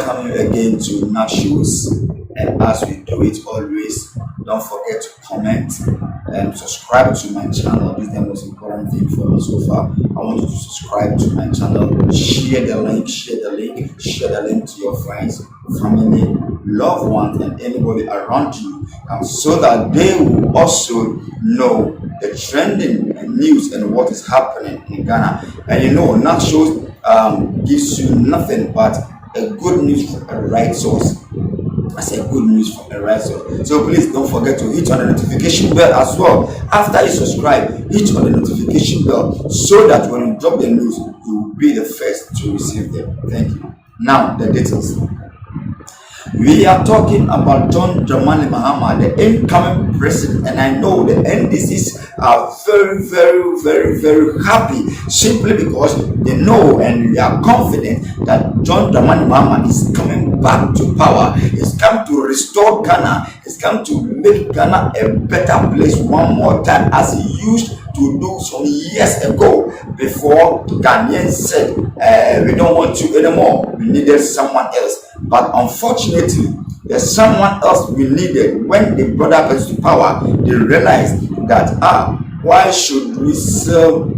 welcome you again to NDC. And as we do it always, don't forget to comment and subscribe to my channel. This is the most important thing for me so far. I want you to subscribe to my channel, share the link, share the link to your friends, family, loved ones, and anybody around you, so that they will also know the trending news and what is happening in Ghana. And you know, NDC gives you nothing but a good news from a right source. I say good news from a right source. So please don't forget to hit on the notification bell as well. After you subscribe, hit on the notification bell so that when you drop the news, you will be the first to receive them. Thank you. Now the details. We are talking about John Dramani Mahama, the incoming president, and I know the NDCs are very happy simply because they know and we are confident that John Dramani Mahama is coming back to power. He's come to restore Ghana. He's come to make Ghana a better place one more time, as he used to do some years ago, before Ghanaians said we don't want you anymore, we needed someone else. But unfortunately, there's someone else we needed. When they brought up to power, they realized that why should we sell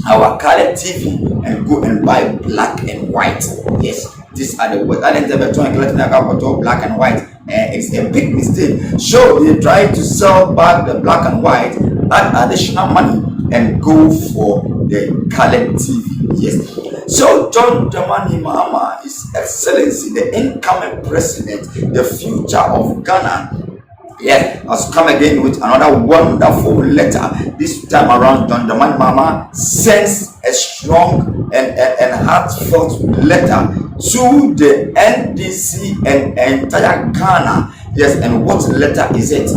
our color TV and go and buy black and white? Yes, these are the words. Black and white. It's a big mistake. So they tried to sell back the black and white, add additional money, and go for the colored TV. Yes. So John Dramani Mahama, His Excellency, the incoming president, the future of Ghana, yes, has come again with another wonderful letter. This time around, John Dramani Mahama sends a strong and heartfelt letter to the NDC and entire Ghana. Yes, and what letter is it?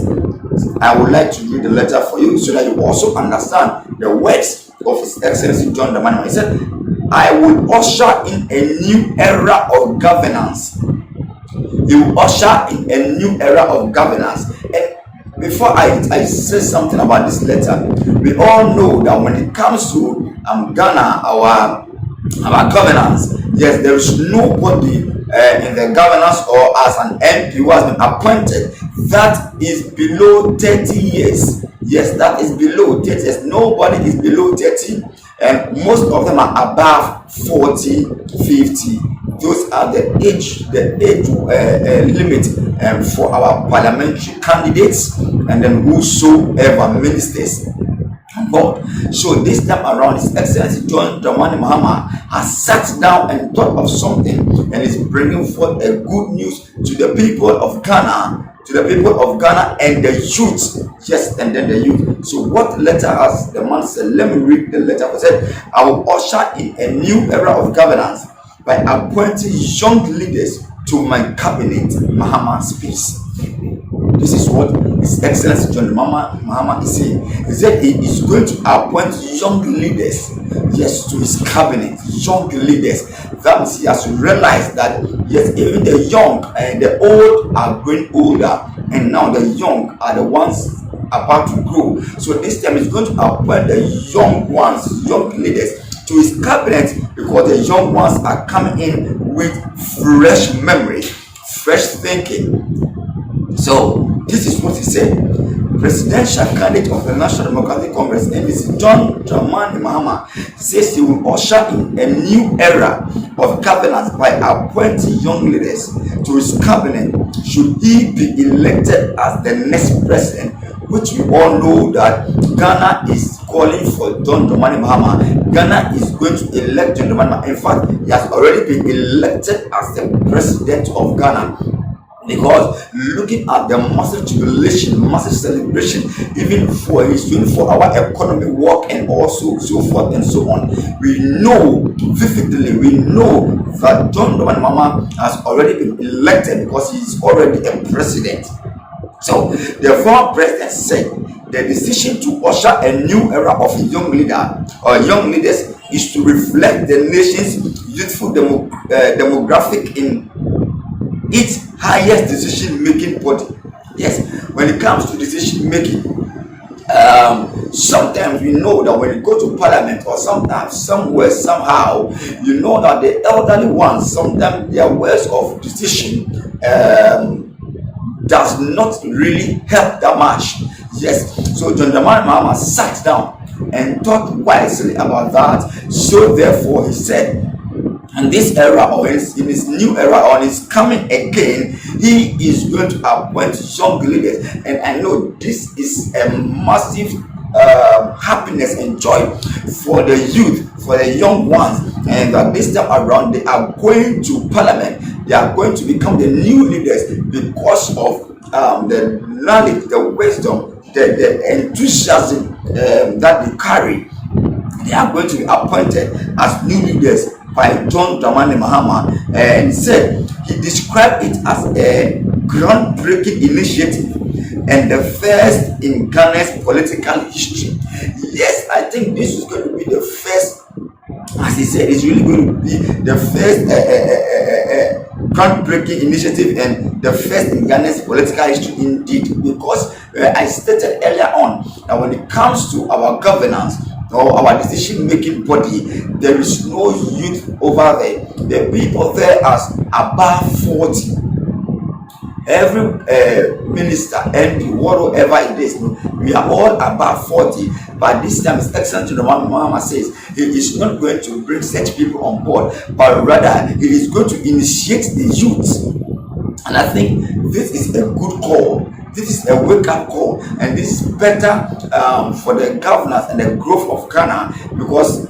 I would like to read the letter for you so that you also understand the words of His Excellency John Dramani Mahama. He said, I will usher in a new era of governance. He will usher in a new era of governance. And before I say something about this letter, we all know that when it comes to Ghana, our governance, yes, there is nobody in the governance or as an MP who has been appointed that is below 30 years. Yes, that is below 30 years. Nobody is below 30, and most of them are above 40, 50. Those are the age limit for our parliamentary candidates, and then whosoever ministers on board. So this time around, His Excellency John Dramani Mahama has sat down and thought of something, and is bringing forth a good news to the people of Ghana. And the youth. Yes, and then the youth. So what letter has the man said? Let me read the letter. He said, I will usher in a new era of governance by appointing young leaders to my cabinet. Mahama speaks. This is what His Excellency John Mahama is saying. He said he is going to appoint young leaders, yes, to his cabinet. Young leaders. That means he has realized that, yes, even the young and the old are growing older, and now the young are the ones about to grow. So this time he's going to appoint the young ones, young leaders, to his cabinet, because the young ones are coming in with fresh memory, fresh thinking. So this is what he said. Presidential candidate of the National Democratic Congress, NDC, John Dramani Mahama, says he will usher in a new era of governance by appointing young leaders to his cabinet should he be elected as the next president, which we all know that Ghana is calling for John Dramani Mahama. Ghana is going to elect John Dramani Mahama. In fact, he has already been elected as the president of Ghana. Because looking at the massive jubilation, massive celebration, even for his 24-hour economy work and also so forth and so on, we know vividly, that John Dramani Mahama has already been elected because he is already a president. So the former president said the decision to usher a new era of a young leader or young leaders is to reflect the nation's youthful demographic in its highest decision-making body. Yes, when it comes to decision-making, Sometimes we know that when you go to parliament, or sometimes somewhere somehow, you know that the elderly ones, sometimes their words of decision does not really help that much. Yes, so John Dramani Mahama sat down and thought wisely about that. So therefore he said, in this era, or in his new era, or in his coming again, he is going to appoint young leaders. And I know this is a massive happiness and joy for the youth, for the young ones, and that this time around they are going to parliament. They are going to become the new leaders because of the knowledge, the wisdom, the enthusiasm that they carry. They are going to be appointed as new leaders by John Dramani Mahama, and he said he described it as a groundbreaking initiative and the first in Ghana's political history. Yes, I think this is going to be the first, as he said, it's really going to be the first groundbreaking initiative and the first in Ghana's political history indeed, because I stated earlier on that when it comes to our governance or our decision-making body, there is no youth over there. The people there are above 40. Every minister, MP, whatever it is, we are all above 40. But this time, His Excellency Mahama says he is not going to bring such people on board, but rather he is going to initiate the youth. And I think this is a good call. This is a wake-up call, and this is better for the governance and the growth of Ghana, because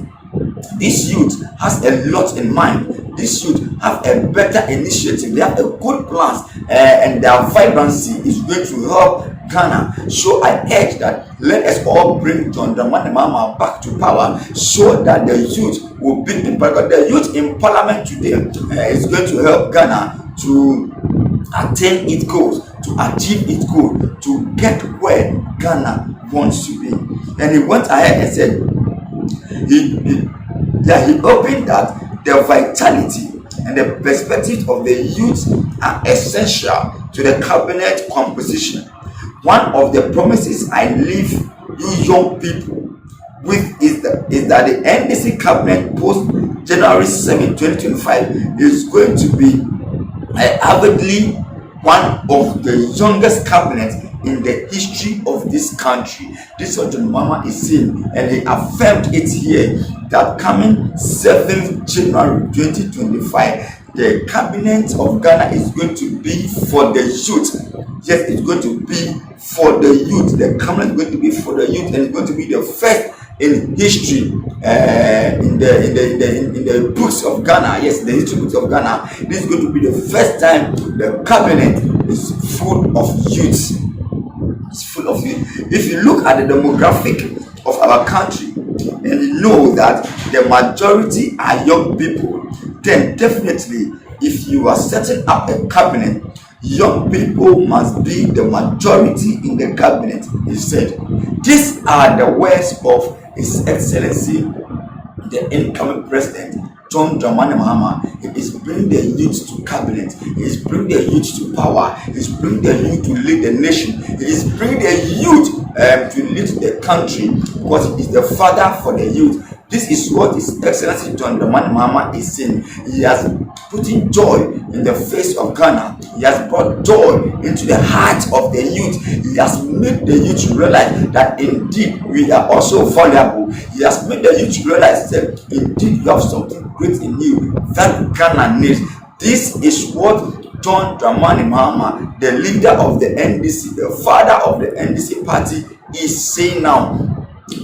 this youth has a lot in mind. This youth have a better initiative. They have a good plans, and their vibrancy is going to help Ghana. So I urge that let us all bring John Dramani Mahama back to power, so that the youth will be in power. The youth in parliament today is going to help Ghana to attain its goals, to achieve its goal, to get where Ghana wants to be. And he went ahead and said he opened that the vitality and the perspective of the youth are essential to the cabinet composition. One of the promises I leave you young people with is that the NDC cabinet post January 7, 2025 is going to be avidly one of the youngest cabinets in the history of this country. This is what John Mahama is saying, and he affirmed it here that coming 7th January 2025, the cabinet of Ghana is going to be for the youth. Yes, it's going to be for the youth. The cabinet is going to be for the youth, and it's going to be the first in history, in the books of Ghana. Yes, the history books of Ghana. This is going to be the first time the cabinet is full of youth. It's full of youth. If you look at the demographic of our country and you know that the majority are young people, then definitely if you are setting up a cabinet, young people must be the majority in the cabinet. He said, these are the words of His Excellency, the incoming president, John Dramani Mahama. He is bringing the youth to cabinet. He is bringing the youth to power. He is bringing the youth to lead the nation. He is bringing the youth to lead the country, because he is the father for the youth. This is what His Excellency John Dramani Mahama is saying. He has put in joy in the face of Ghana. He has brought joy into the heart of the youth. He has made the youth realize that indeed we are also valuable. He has made the youth realize that indeed you have something great in you that Ghana needs. This is what John Dramani Mahama, the leader of the NDC, the father of the NDC party, is saying now.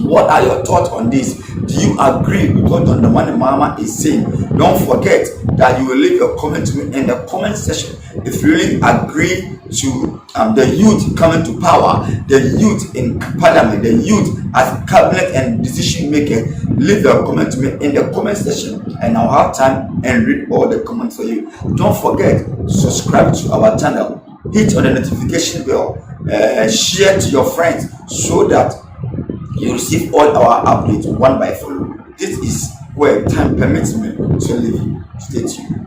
What are your thoughts on this? Do you agree with what John Dramani Mahama is saying? Don't forget that you will leave your comment to me in the comment section. If you really agree to the youth coming to power, the youth in parliament, the youth as cabinet and decision maker, leave your comment to me in the comment section, and I'll have time and read all the comments for you. Don't forget to subscribe to our channel, hit on the notification bell, share to your friends so that you receive all our updates one by follow. This is where time permits me to leave you. Stay tuned.